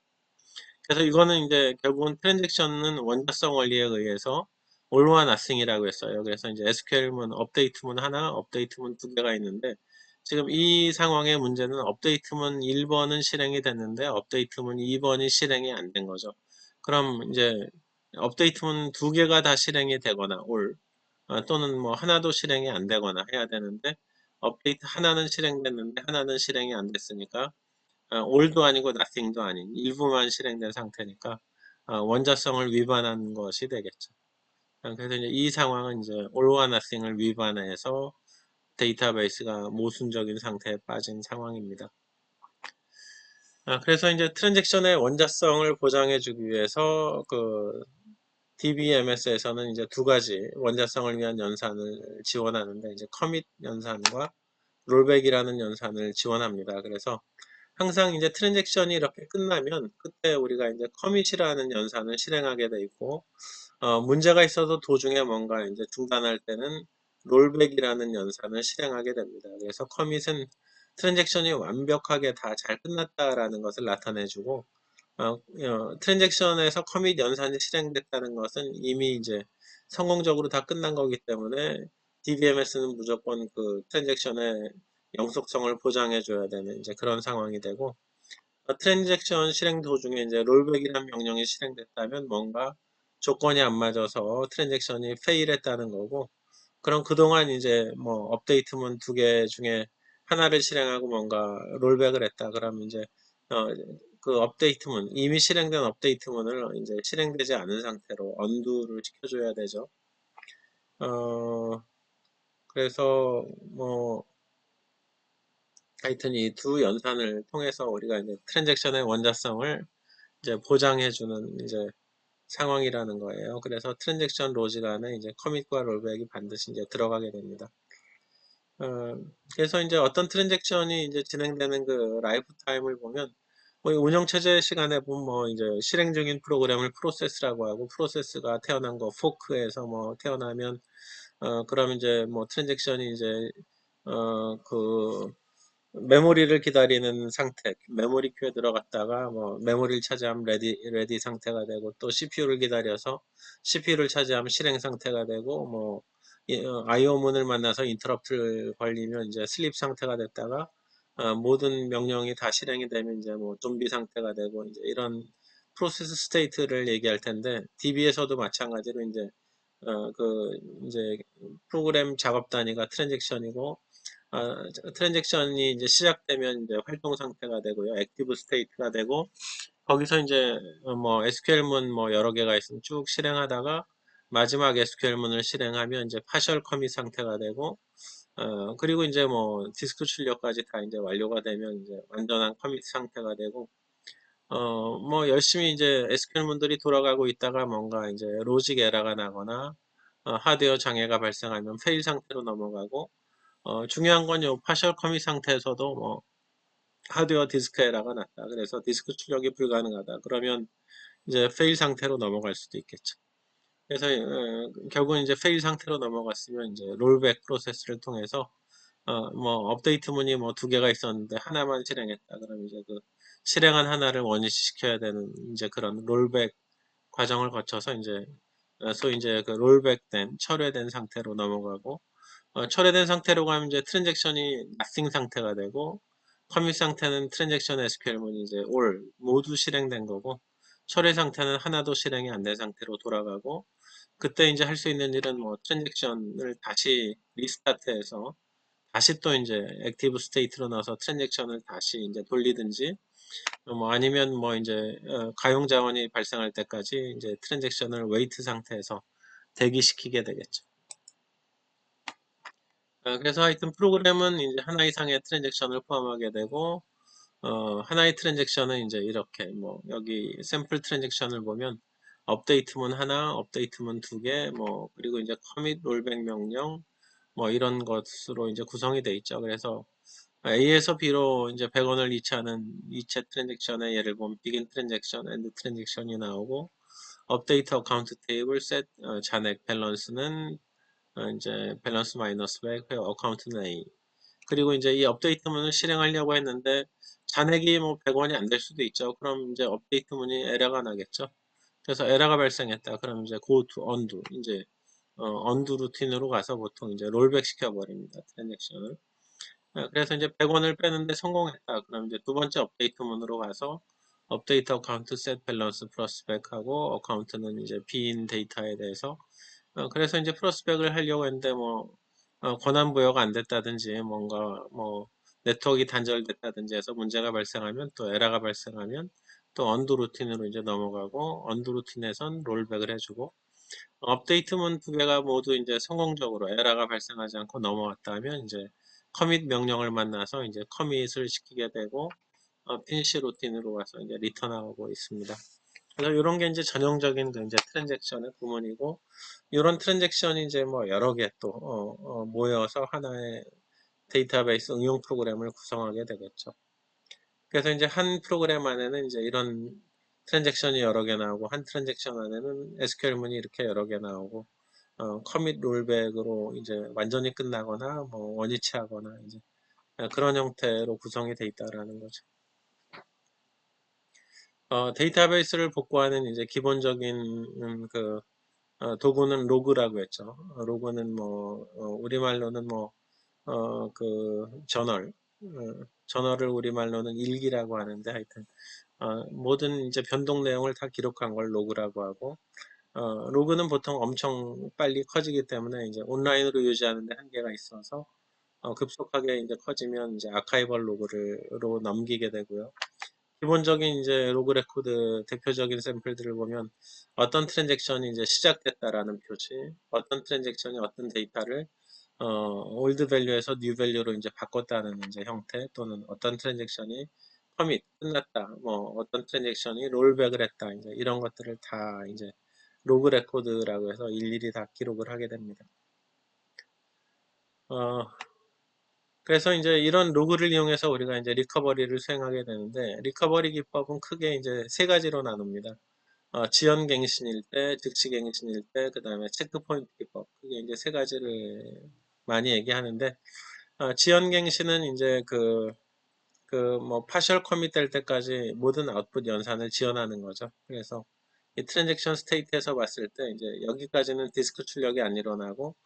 그래서 이거는 이제 결국은 트랜잭션은 원자성 원리에 의해서 all or nothing이라고 했어요. 그래서 이제 SQL문 업데이트문 하나, 업데이트문 두 개가 있는데 지금 이 상황의 문제는 업데이트문 1번은 실행이 됐는데 업데이트문 2번이 실행이 안 된 거죠. 그럼 이제 업데이트문 두 개가 다 실행이 되거나 all 또는 뭐 하나도 실행이 안 되거나 해야 되는데 업데이트 하나는 실행됐는데 하나는 실행이 안 됐으니까 all도 아니고 nothing도 아닌 일부만 실행된 상태니까 원자성을 위반한 것이 되겠죠. 그래서 이제 이 상황은 이제 all와 nothing을 위반해서 데이터베이스가 모순적인 상태에 빠진 상황입니다. 그래서 이제 트랜잭션의 원자성을 보장해주기 위해서 그 DBMS에서는 이제 두 가지 원자성을 위한 연산을 지원하는데 이제 커밋 연산과 롤백이라는 연산을 지원합니다. 그래서 항상 이제 트랜잭션이 이렇게 끝나면 그때 우리가 이제 커밋이라는 연산을 실행하게 돼 있고 문제가 있어도 도중에 뭔가 이제 중단할 때는 롤백이라는 연산을 실행하게 됩니다. 그래서 커밋은 트랜잭션이 완벽하게 다 잘 끝났다라는 것을 나타내주고 트랜잭션에서 커밋 연산이 실행됐다는 것은 이미 이제 성공적으로 다 끝난 거기 때문에 DBMS는 무조건 그 트랜잭션의 영속성을 보장해 줘야 되는 이제 그런 상황이 되고 트랜잭션 실행 도중에 이제 롤백이라는 명령이 실행됐다면 뭔가 조건이 안 맞아서 트랜잭션이 페일했다는 거고 그럼 그동안 이제 뭐 업데이트문 두 개 중에 하나를 실행하고 뭔가 롤백을 했다. 그럼 이제 어, 그 업데이트문 이미 실행된 업데이트문을 이제 실행되지 않은 상태로 언두를 시켜줘야 되죠. 그래서 뭐 하여튼 이 두 연산을 통해서 우리가 이제 트랜잭션의 원자성을 이제 보장해주는 이제 상황이라는 거예요. 그래서 트랜잭션 로직 안에 이제 커밋과 롤백이 반드시 이제 들어가게 됩니다. 그래서 이제 어떤 트랜잭션이 이제 진행되는 그 라이프 타임을 보면 뭐 운영체제 시간에 보면 뭐 이제 실행 중인 프로그램을 프로세스라고 하고 프로세스가 태어난 거 포크에서 뭐 태어나면 그럼 이제 뭐 트랜잭션이 이제 그 메모리를 기다리는 상태, 메모리 큐에 들어갔다가 뭐 메모리를 차지하면 레디 상태가 되고 또 CPU를 기다려서 CPU를 차지하면 실행 상태가 되고 뭐 IO문을 만나서 인터럽트를 걸리면 이제 슬립 상태가 됐다가 모든 명령이 다 실행이 되면 이제 뭐 좀비 상태가 되고 이제 이런 프로세스 스테이트를 얘기할 텐데 DB에서도 마찬가지로 이제 그 이제 프로그램 작업 단위가 트랜잭션이고 트랜잭션이 이제 시작되면 이제 활동 상태가 되고요. 액티브 스테이트가 되고 거기서 이제 뭐 SQL문 뭐 여러 개가 있으면 쭉 실행하다가 마지막 SQL문을 실행하면 이제 파셜 커밋 상태가 되고 그리고 이제 뭐 디스크 출력까지 다 이제 완료가 되면 이제 완전한 커밋 상태가 되고 뭐 열심히 이제 SQL문들이 돌아가고 있다가 뭔가 이제 로직 에러가 나거나 하드웨어 장애가 발생하면 페일 상태로 넘어가고 중요한 건 요 파셜 커밋 상태에서도 뭐 하드웨어 디스크 에러가 났다. 그래서 디스크 출력이 불가능하다. 그러면 이제 페일 상태로 넘어갈 수도 있겠죠. 그래서 결국은 이제 페일 상태로 넘어갔으면 이제 롤백 프로세스를 통해서 뭐 업데이트 문이 뭐 두 개가 있었는데 하나만 실행했다. 그럼 이제 그 실행한 하나를 원위시켜야 되는 이제 그런 롤백 과정을 거쳐서 이제 소위 이제 그 롤백된 철회된 상태로 넘어가고 철회된 상태로 가면 이제 트랜잭션이 nothing 상태가 되고 커밋 상태는 트랜잭션 SQL문이 이제 all 모두 실행된 거고 철회 상태는 하나도 실행이 안 된 상태로 돌아가고 그때 이제 할 수 있는 일은 뭐 트랜잭션을 다시 리스타트해서 다시 또 이제 액티브 스테이트로 넣어서 트랜잭션을 다시 이제 돌리든지 뭐 아니면 뭐 이제 가용 자원이 발생할 때까지 이제 트랜잭션을 웨이트 상태에서 대기시키게 되겠죠. 그래서 하여튼 프로그램은 이제 하나 이상의 트랜잭션을 포함하게 되고 하나의 트랜잭션은 이제 이렇게 뭐 여기 샘플 트랜잭션을 보면 업데이트문 하나, 업데이트문 두 개, 뭐 그리고 이제 커밋 롤백 명령 뭐 이런 것으로 이제 구성이 돼 있죠. 그래서 A에서 B로 이제 100원을 이체하는 이체 트랜잭션에 예를 보면 begin 트랜잭션, end 트랜잭션이 나오고 업데이트 어카운트 테이블 셋 잔액 밸런스는 이제 밸런스 마이너스 100, 어카운트는 A. 그리고 이제 이 업데이트문을 실행하려고 했는데 잔액이 뭐 100원이 안 될 수도 있죠. 그럼 이제 업데이트문이 에러가 나겠죠. 그래서 에러가 발생했다. 그럼 이제 go to undo 이제 undo 루틴으로 가서 보통 이제 롤백 시켜버립니다. 트랜잭션을. 그래서 이제 100원을 빼는데 성공했다. 그럼 이제 두 번째 업데이트문으로 가서 업데이트 어카운트 셋 밸런스 플러스 백하고 어카운트는 이제 빈 데이터에 대해서 그래서 이제 플러스백을 하려고 했는데 뭐 권한 부여가 안 됐다든지 뭔가 뭐 네트워크가 단절됐다든지 해서 문제가 발생하면 또 에러가 발생하면 또 언두 루틴으로 이제 넘어가고 언두 루틴에선 롤백을 해주고 업데이트문 두 개가 모두 이제 성공적으로 에러가 발생하지 않고 넘어갔다면 이제 커밋 명령을 만나서 이제 커밋을 시키게 되고 피니시 루틴으로 가서 이제 리턴하고 있습니다. 그래서 이런 게 이제 전형적인 그 이제 트랜잭션의 구문이고 이런 트랜잭션이 이제 뭐 여러 개 또 모여서 하나의 데이터베이스 응용 프로그램을 구성하게 되겠죠. 그래서 이제 한 프로그램 안에는 이제 이런 트랜잭션이 여러 개 나오고 한 트랜잭션 안에는 SQL문이 이렇게 여러 개 나오고 커밋 롤백으로 이제 완전히 끝나거나 뭐 원위치하거나 이제 그런 형태로 구성이 돼 있다라는 거죠. 데이터베이스를 복구하는 이제 기본적인 그 도구는 로그라고 했죠. 로그는 뭐 우리말로는 뭐 그 저널을 우리말로는 일기라고 하는데 하여튼 모든 이제 변동 내용을 다 기록한 걸 로그라고 하고 로그는 보통 엄청 빨리 커지기 때문에 이제 온라인으로 유지하는 데 한계가 있어서 급속하게 이제 커지면 이제 아카이벌 로그로 넘기게 되고요. 기본적인 이제 로그 레코드 대표적인 샘플들을 보면 어떤 트랜잭션이 이제 시작됐다라는 표시, 어떤 트랜잭션이 어떤 데이터를 올드 밸류에서 뉴 밸류로 이제 바꿨다는 이제 형태 또는 어떤 트랜잭션이 커밋 끝났다, 뭐 어떤 트랜잭션이 롤백을 했다, 이제 이런 것들을 다 이제 로그 레코드라고 해서 일일이 다 기록을 하게 됩니다. 어, 그래서 이제 이런 로그를 이용해서 우리가 이제 리커버리를 수행하게 되는데 리커버리 기법은 크게 이제 세 가지로 나눕니다. 지연갱신일 때, 즉시갱신일 때, 그 다음에 체크포인트 기법. 그게 이제 세 가지를 많이 얘기하는데, 지연갱신은 이제 뭐, 파셜 커밋 될 때까지 모든 아웃풋 연산을 지연하는 거죠. 그래서 이 트랜잭션 스테이트에서 봤을 때, 이제 여기까지는 디스크 출력이 안 일어나고,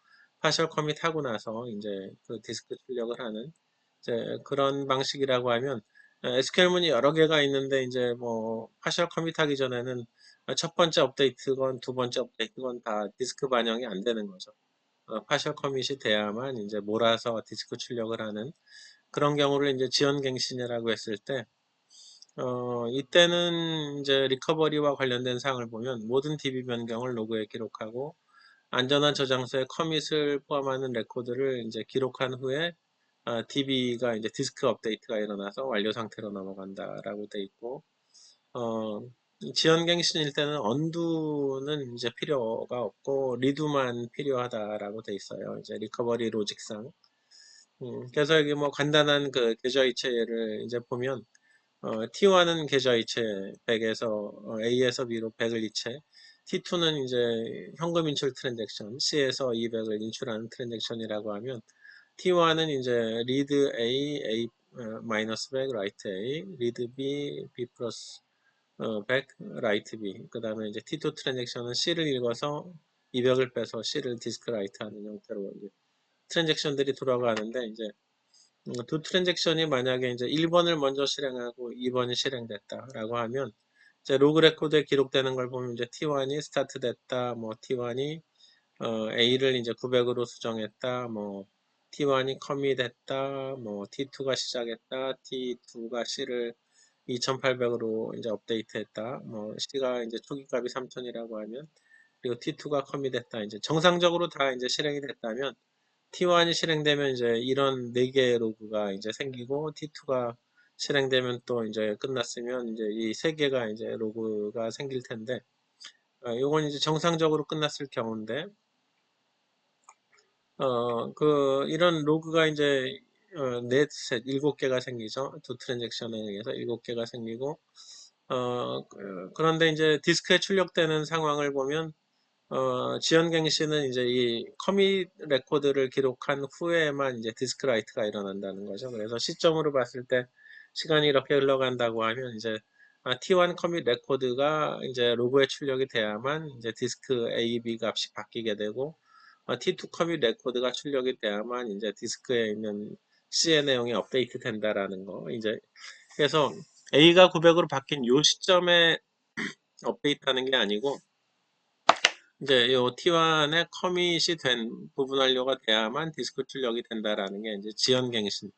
파셜 커밋 하고 나서 이제 그 디스크 출력을 하는 이제 그런 방식이라고 하면 SQL문이 여러 개가 있는데 이제 뭐 파셜 커밋 하기 전에는 첫 번째 업데이트건 두 번째 업데이트건 다 디스크 반영이 안 되는 거죠. 파셜 커밋이 돼야만 이제 몰아서 디스크 출력을 하는 그런 경우를 이제 지연갱신이라고 했을 때 이때는 이제 리커버리와 관련된 사항을 보면 모든 DB 변경을 로그에 기록하고 안전한 저장소에 커밋을 포함하는 레코드를 이제 기록한 후에 DB가 이제 디스크 업데이트가 일어나서 완료 상태로 넘어간다라고 돼 있고, 어, 지연갱신일 때는 언두는 이제 필요가 없고 리두만 필요하다라고 돼 있어요. 이제 리커버리 로직상. 그래서 여기 뭐 간단한 그 계좌 이체를 이제 보면 T1은 계좌 이체 100에서 A에서 B로 100을 이체, T2는 이제 현금 인출 트랜잭션, C에서 200을 인출하는 트랜잭션이라고 하면 T1은 이제 read A, A 마이너스 100, write A, read B, B 플러스 100, write B. 그 다음에 이제 T2 트랜잭션은 C를 읽어서 200을 빼서 C를 디스크 라이트 하는 형태로 이제 트랜잭션들이 돌아가는데 이제 두 트랜잭션이 만약에 이제 1번을 먼저 실행하고 2번이 실행됐다라고 하면 이제 로그 레코드에 기록되는 걸 보면 이제 T1이 스타트 됐다, 뭐 T1이 A를 이제 900으로 수정했다, 뭐 T1이 커밋했다, 뭐 T2가 시작했다, T2가 C를 2800으로 이제 업데이트했다, 뭐 C가 이제 초기 값이 3000이라고 하면 그리고 T2가 커밋했다. 이제 정상적으로 다 이제 실행이 됐다면 T1이 실행되면 이제 이런 4개의 로그가 이제 생기고 T2가 실행되면 또 이제 끝났으면 이제 이 3개가 이제 로그가 생길 텐데 요건 이제 정상적으로 끝났을 경우인데 이런 로그가 이제 넷, 7개가 생기죠. 두 트랜잭션에 의해서 7개가 생기고 그런데 이제 디스크에 출력되는 상황을 보면 지연갱시는 이제 이 커밋 레코드를 기록한 후에만 이제 디스크 라이트가 일어난다는 거죠. 그래서 시점으로 봤을 때 시간이 이렇게 흘러간다고 하면 이제 T1 커밋 레코드가 이제 로그에 출력이 돼야만 이제 디스크 A, B 값이 바뀌게 되고 T2 커밋 레코드가 출력이 돼야만 이제 디스크에 있는 C의 내용이 업데이트 된다라는 거. 이제 그래서 A가 900으로 바뀐 요 시점에 업데이트하는 게 아니고 이제 요 T1의 커밋이 된 부분 완료가 돼야만 디스크 출력이 된다라는 게 이제 지연갱신이라는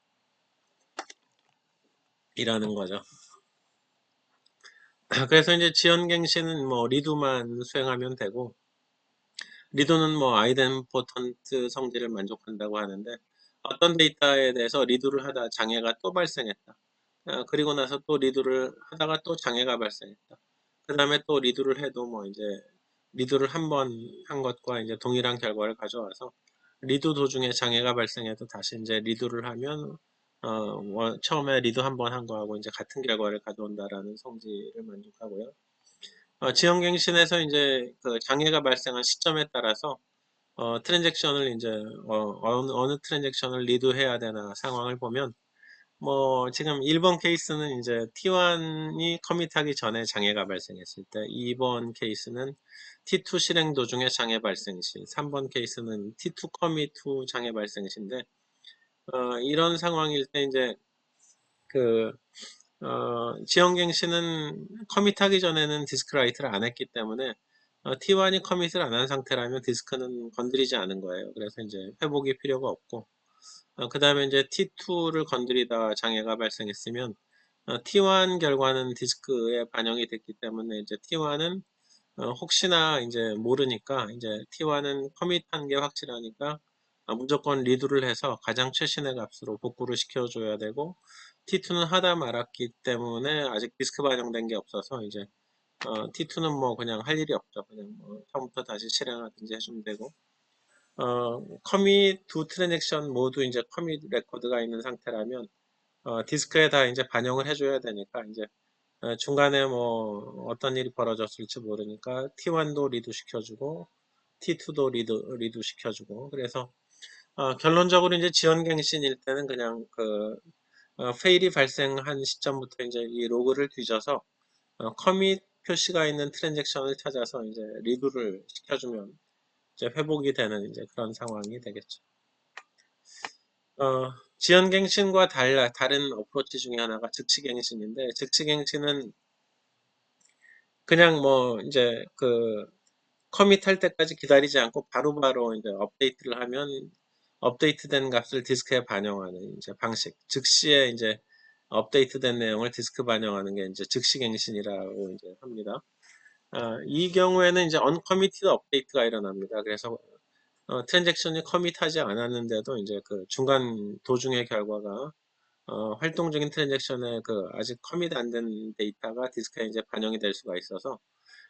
거죠. 그래서 이제 지연갱신은 뭐 리두만 수행하면 되고 리두는 뭐 아이덴포턴트 성질을 만족한다고 하는데 어떤 데이터에 대해서 리두를 하다 장애가 또 발생했다. 그리고 나서 또 리두를 하다가 또 장애가 발생했다. 그 다음에 또 리두를 해도 뭐 이제 리두를 한 번 한 것과 이제 동일한 결과를 가져와서 리두 도중에 장애가 발생해도 다시 이제 리두를 하면 처음에 리두 한 번 한 거하고 이제 같은 결과를 가져온다라는 성질을 만족하고요. 지연갱신에서 이제 그 장애가 발생한 시점에 따라서 트랜잭션을 이제 어느 트랜잭션을 리드해야 되나 상황을 보면 뭐 지금 1번 케이스는 이제 T1이 커밋하기 전에 장애가 발생했을 때 2번 케이스는 T2 실행 도중에 장애 발생 시 3번 케이스는 T2 커밋 후 장애 발생 시인데 이런 상황일 때 이제 그 지연갱신은 커밋하기 전에는 디스크 라이트를 안 했기 때문에 T1이 커밋을 안 한 상태라면 디스크는 건드리지 않은 거예요. 그래서 이제 회복이 필요가 없고 그 다음에 이제 T2를 건드리다 장애가 발생했으면 T1 결과는 디스크에 반영이 됐기 때문에 이제 T1은 혹시나 이제 모르니까 이제 T1은 커밋한 게 확실하니까 무조건 리드를 해서 가장 최신의 값으로 복구를 시켜줘야 되고 T2는 하다 말았기 때문에 아직 디스크 반영된 게 없어서 이제 T2는 뭐 그냥 할 일이 없죠. 그냥 뭐 처음부터 다시 실행하든지 해주면 되고 커밋 두 트랜잭션 모두 이제 커밋 레코드가 있는 상태라면 디스크에 다 이제 반영을 해줘야 되니까 이제 중간에 뭐 어떤 일이 벌어졌을지 모르니까 T1도 리드 시켜주고 T2도 리드 시켜주고 그래서 결론적으로 이제 지연갱신일 때는 그냥 그 페일이 발생한 시점부터 이제 이 로그를 뒤져서 커밋 표시가 있는 트랜잭션을 찾아서 이제 리드를 시켜주면 이제 회복이 되는 이제 그런 상황이 되겠죠. 지연갱신과 다른 어프로치 중에 하나가 즉시갱신인데 즉시갱신은 그냥 뭐 이제 그 커밋할 때까지 기다리지 않고 바로바로 이제 업데이트를 하면 업데이트된 값을 디스크에 반영하는 이제 방식. 즉시에 이제 업데이트된 내용을 디스크 반영하는 게 이제 즉시갱신이라고 이제 합니다. 이 경우에는 이제 언커미티드 업데이트가 일어납니다. 그래서 트랜잭션이 커밋하지 않았는데도 이제 그 중간 도중의 결과가 활동 중인 트랜잭션의 그 아직 커밋 안 된 데이터가 디스크에 이제 반영이 될 수가 있어서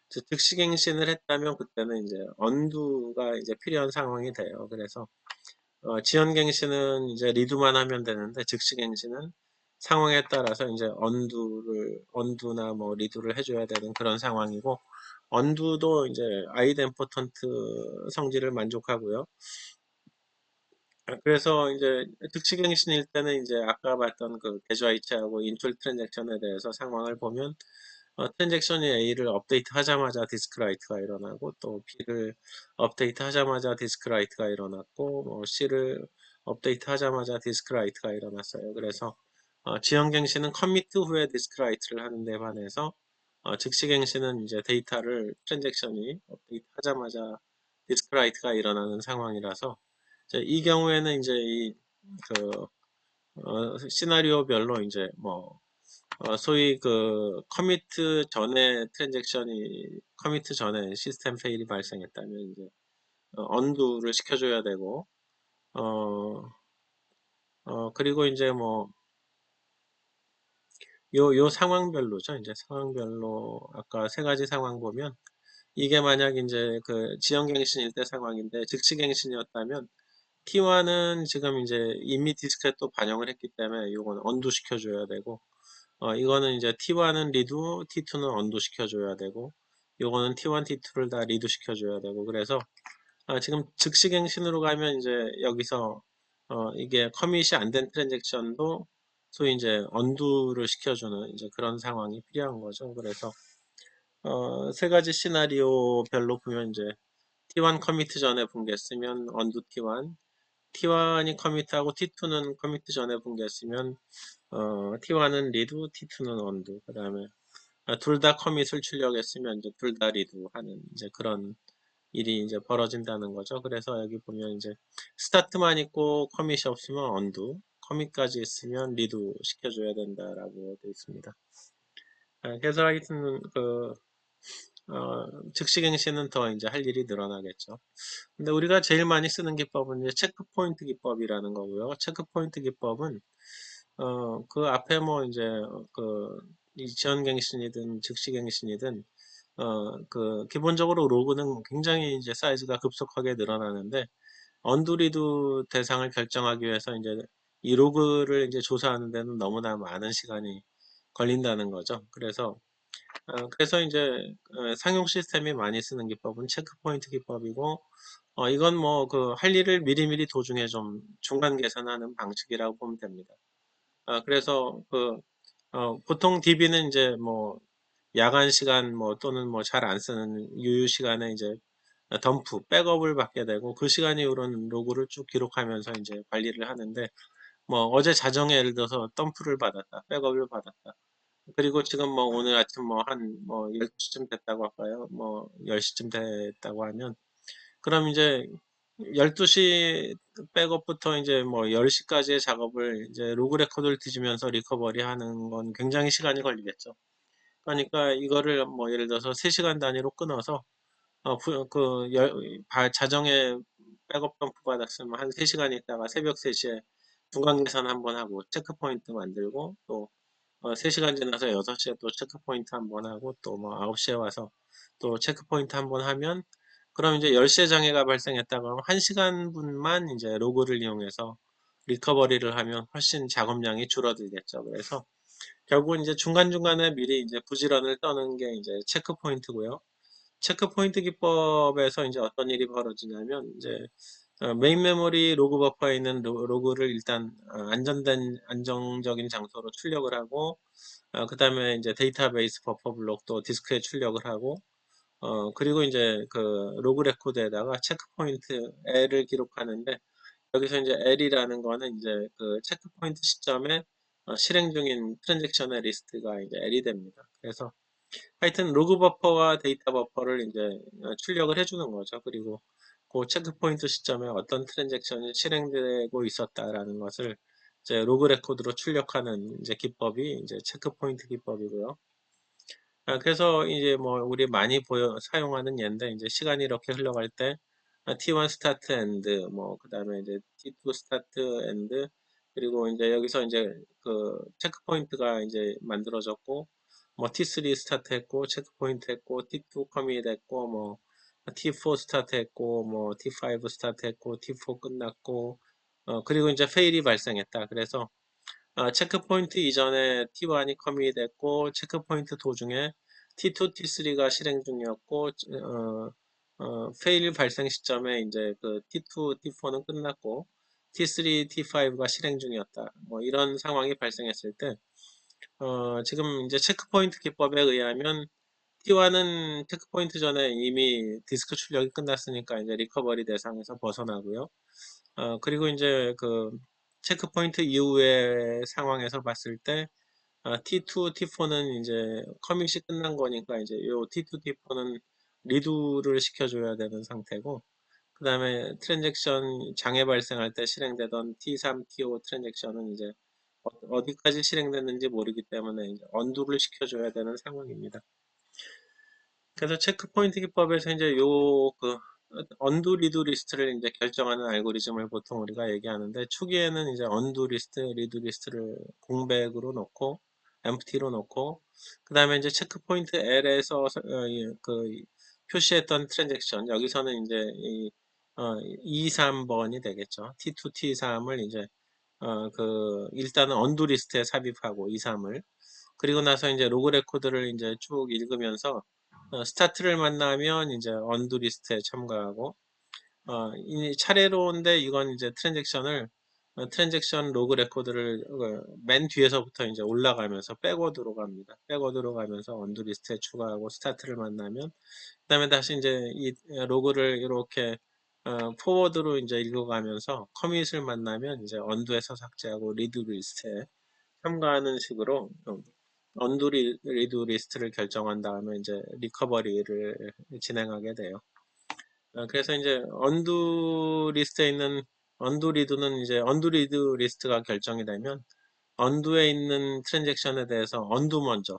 즉시갱신을 했다면 그때는 이제 언두가 이제 필요한 상황이 돼요. 그래서 지연갱신은 이제 리두만 하면 되는데 즉시갱신은 상황에 따라서 이제 언두나 뭐 리두를 해줘야 되는 그런 상황이고 언두도 이제 아이덴포턴트 성질을 만족하고요. 그래서 이제 즉시갱신일 때는 이제 아까 봤던 그 계좌 이체하고 인출 트랜잭션에 대해서 상황을 보면 트랜잭션이 A를 업데이트하자마자 디스크라이트가 일어나고 또 B를 업데이트하자마자 디스크라이트가 일어났고 뭐 C를 업데이트하자마자 디스크라이트가 일어났어요. 그래서 지연갱신은 커미트 후에 디스크라이트를 하는 데 반해서 즉시갱신은 이제 데이터를 트랜잭션이 업데이트하자마자 디스크라이트가 일어나는 상황이라서 이제 이 경우에는 이제 그 시나리오별로 이제 뭐 소위 그 커미트 전에 시스템 페일이 발생했다면 이제 언두를 시켜줘야 되고 어, 그리고 이제 뭐 요 상황별로죠. 이제 상황별로 아까 세 가지 상황 보면 이게 만약 이제 그 지연갱신일 때 상황인데 즉시갱신이었다면 T1은 지금 이제 이미 디스크에 또 반영을 했기 때문에 이건 언두 시켜줘야 되고 이거는 이제 T1은 리두, T2는 언두 시켜줘야 되고, 요거는 T1, T2를 다 리두 시켜줘야 되고, 그래서 지금 즉시갱신으로 가면 이제 여기서 이게 커밋이 안 된 트랜잭션도 소위 이제 언두를 시켜주는 이제 그런 상황이 필요한 거죠. 그래서 세 가지 시나리오별로 보면 이제 T1 커미트 전에 붕괴했으면 언두 T1, T1이 커미트하고 T2는 커미트 전에 붕괴했으면 T1은 리드, T2는 언두. 그 다음에 둘 다 커밋을 출력했으면 이제 둘 다 리드 하는 이제 그런 일이 이제 벌어진다는 거죠. 그래서 여기 보면 이제 스타트만 있고 커밋이 없으면 언두, 커밋까지 있으면 리드 시켜줘야 된다라고 되어 있습니다. 그래서 하여튼 즉시갱신은 더 이제 할 일이 늘어나겠죠. 근데 우리가 제일 많이 쓰는 기법은 이제 체크포인트 기법이라는 거고요. 체크포인트 기법은 그 앞에 뭐 이제 지연갱신이든 즉시갱신이든 기본적으로 로그는 굉장히 이제 사이즈가 급속하게 늘어나는데 언두리드 대상을 결정하기 위해서 이제 이 로그를 이제 조사하는 데는 너무나 많은 시간이 걸린다는 거죠. 그래서 이제 상용 시스템이 많이 쓰는 기법은 체크포인트 기법이고 이건 뭐 그 할 일을 미리미리 도중에 좀 중간 계산하는 방식이라고 보면 됩니다. 그래서 보통 DB는 이제 뭐 야간 시간 뭐 또는 뭐 잘 안 쓰는 유유 시간에 이제 백업을 받게 되고 그 시간 이후로는 로그를 쭉 기록하면서 이제 관리를 하는데 뭐 어제 자정에 예를 들어서 덤프를 받았다, 백업을 받았다. 그리고 지금 뭐 오늘 아침 뭐 한 뭐 12시쯤 됐다고 할까요? 뭐 10시쯤 됐다고 하면 그럼 이제 12시 백업부터 이제 뭐 10시까지의 작업을 이제 로그 레코드를 뒤지면서 리커버리 하는 건 굉장히 시간이 걸리겠죠. 그러니까 이거를 뭐 예를 들어서 3시간 단위로 끊어서 자정에 백업 점프 받았으면 한 3시간 있다가 새벽 3시에 중간 계산 한번 하고 체크 포인트 만들고 또 3시간 지나서 6시에 또 체크 포인트 한번 하고 또 뭐 9시에 와서 또 체크 포인트 한번 하면 그럼 이제 10시에 장애가 발생했다 그러면 1시간 분만 이제 로그를 이용해서 리커버리를 하면 훨씬 작업량이 줄어들겠죠. 그래서 결국은 이제 중간중간에 미리 이제 부지런을 떠는 게 이제 체크 포인트고요. 체크 포인트 기법에서 이제 어떤 일이 벌어지냐면 이제 메인 메모리 로그 버퍼에 있는 로그를 일단 안정적인 장소로 출력을 하고 그 다음에 이제 데이터베이스 버퍼 블록도 디스크에 출력을 하고 그리고 이제 그 로그 레코드에다가 체크 포인트 L을 기록하는데 여기서 이제 L이라는 거는 이제 그 체크 포인트 시점에 실행 중인 트랜잭션의 리스트가 이제 L이 됩니다. 그래서 하여튼 로그 버퍼와 데이터 버퍼를 이제 출력을 해주는 거죠. 그리고 그 체크 포인트 시점에 어떤 트랜잭션이 실행되고 있었다라는 것을 이제 로그 레코드로 출력하는 이제 기법이 이제 체크 포인트 기법이고요. 그래서 이제 뭐 우리 많이 사용하는 예인데 이제 시간이 이렇게 흘러갈 때 T1 스타트 엔드 뭐 그다음에 이제 T2 스타트 엔드 그리고 이제 여기서 이제 그 체크 포인트가 이제 만들어졌고 뭐 T3 스타트 했고 체크 포인트 했고 T2 커밋 했고 뭐 T4 스타트 했고 뭐 T5 스타트 했고 T4 끝났고 그리고 이제 페일이 발생했다. 그래서 체크포인트 이전에 T1이 커밋됐고 체크포인트 도중에 T2, T3가 실행 중이었고 페일 발생 시점에 이제 그 T2, T4는 끝났고 T3, T5가 실행 중이었다. 뭐 이런 상황이 발생했을 때 지금 이제 체크포인트 기법에 의하면 T1은 체크포인트 전에 이미 디스크 출력이 끝났으니까 이제 리커버리 대상에서 벗어나고요. 그리고 이제 그 체크포인트 이후의 상황에서 봤을 때 T2, T4는 이제 커밋이 끝난 거니까 이제 요 T2, T4는 리두를 시켜줘야 되는 상태고, 그 다음에 트랜잭션 장애 발생할 때 실행되던 T3, T5 트랜잭션은 이제 어디까지 실행됐는지 모르기 때문에 이제 언두를 시켜줘야 되는 상황입니다. 그래서 체크포인트 기법에서 이제 그 언두 리두 리스트를 이제 결정하는 알고리즘을 보통 우리가 얘기하는데, 초기에는 이제 언두 리스트, 리두 리스트를 공백으로 놓고 empty로 놓고, 그 다음에 이제 체크포인트 L에서 그 표시했던 트랜잭션, 여기서는 이제 2, 3번이 되겠죠. T2, T3을 이제 일단은 언두 리스트에 삽입하고 2, 3을, 그리고 나서 이제 로그 레코드를 이제 쭉 읽으면서 스타트를 만나면 이제 언두 리스트에 첨가하고, 이 차례로인데 이건 이제 트랜잭션 로그 레코드를 맨 뒤에서부터 이제 올라가면서 백워드로 갑니다. 백워드로 가면서 언두 리스트에 추가하고 스타트를 만나면, 그다음에 다시 이제 이 로그를 이렇게 포워드로 이제 읽어가면서 커밋을 만나면 이제 언두에서 삭제하고 리드 리스트에 첨가하는 식으로 언두 리드 리스트를 결정한 다음에 이제 리커버리를 진행하게 돼요. 그래서 이제 언두 리드는 이제 언두 리드 리스트가 결정이 되면 언두에 있는 트랜잭션에 대해서 언두 먼저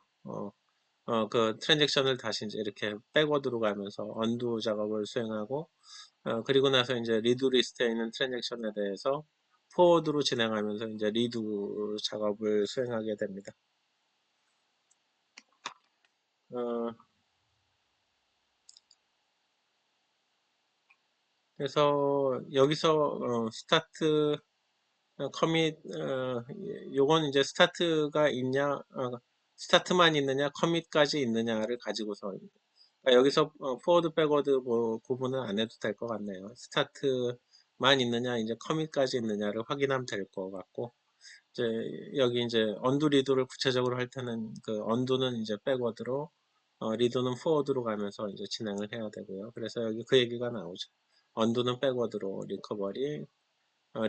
그 트랜잭션을 다시 이제 이렇게 백워드로 가면서 언두 작업을 수행하고, 그리고 나서 이제 리드 리스트에 있는 트랜잭션에 대해서 포워드로 진행하면서 이제 리드 작업을 수행하게 됩니다. 어, 그래서 여기서 스타트 커밋 요건 이제 스타트가 있냐, 스타트만 있느냐 커밋까지 있느냐를 가지고서, 그러니까 여기서 포워드 백워드 뭐 구분은 안 해도 될 것 같네요. 스타트만 있느냐 이제 커밋까지 있느냐를 확인하면 될 것 같고, 이제 여기 이제 언두 리드를 구체적으로 할 때는 그 언두는 이제 백워드로, 리드는 포워드로 가면서 이제 진행을 해야 되고요. 그래서 여기 그 얘기가 나오죠. 언두는 백워드로 리커버리,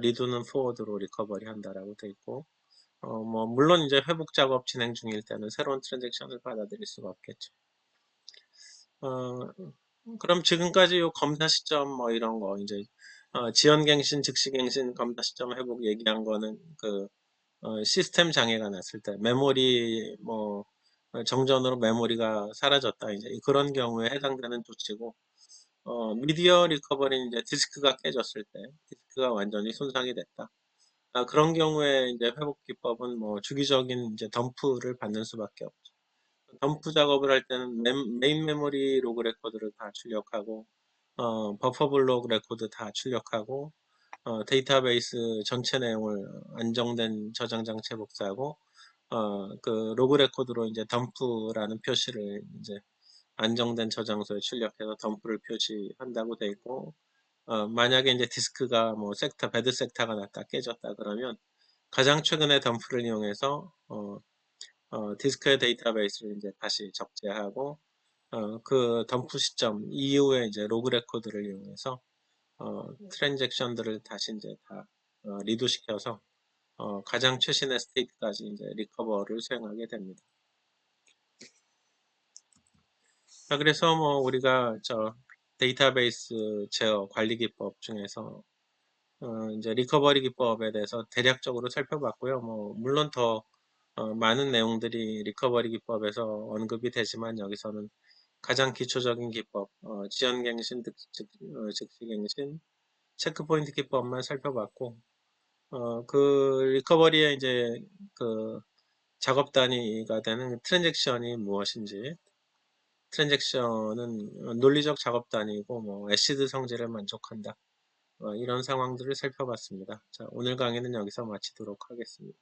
리드는 포워드로 리커버리 한다라고 돼 있고, 뭐 물론 이제 회복 작업 진행 중일 때는 새로운 트랜잭션을 받아들일 수가 없겠죠. 어, 그럼 지금까지 요 검사 시점 뭐 이런 거 이제 지연갱신, 즉시갱신, 검사 시점 회복 얘기한 거는 그 시스템 장애가 났을 때 메모리 뭐 정전으로 메모리가 사라졌다 이제 그런 경우에 해당되는 조치고, 미디어 리커버리는 이제 디스크가 깨졌을 때 디스크가 완전히 손상이 됐다. 그런 경우에 이제 회복 기법은 뭐 주기적인 이제 덤프를 받는 수밖에 없죠. 덤프 작업을 할 때는 메인 메모리 로그 레코드를 다 출력하고, 버퍼 블록 레코드 다 출력하고, 데이터베이스 전체 내용을 안정된 저장 장치에 복사하고, 그 로그 레코드로 이제 덤프라는 표시를 이제 안정된 저장소에 출력해서 덤프를 표시한다고 돼 있고, 만약에 이제 디스크가 뭐 배드 섹터가 났다 깨졌다 그러면 가장 최근에 덤프를 이용해서 디스크의 데이터베이스를 이제 다시 적재하고, 그 덤프 시점 이후에 이제 로그 레코드를 이용해서 트랜잭션들을 다시 이제 다 리도 시켜서 가장 최신의 스테이트까지 이제 리커버를 수행하게 됩니다. 자, 그래서 뭐 우리가 저 데이터베이스 제어 관리 기법 중에서 이제 리커버리 기법에 대해서 대략적으로 살펴봤고요. 뭐 물론 더 많은 내용들이 리커버리 기법에서 언급이 되지만 여기서는 가장 기초적인 기법, 지연갱신, 즉시갱신, 체크포인트 기법만 살펴봤고, 그 리커버리의 이제 그 작업 단위가 되는 트랜잭션이 무엇인지, 트랜잭션은 논리적 작업 단위고 뭐 애시드 성질을 만족한다. 이런 상황들을 살펴봤습니다. 자, 오늘 강의는 여기서 마치도록 하겠습니다.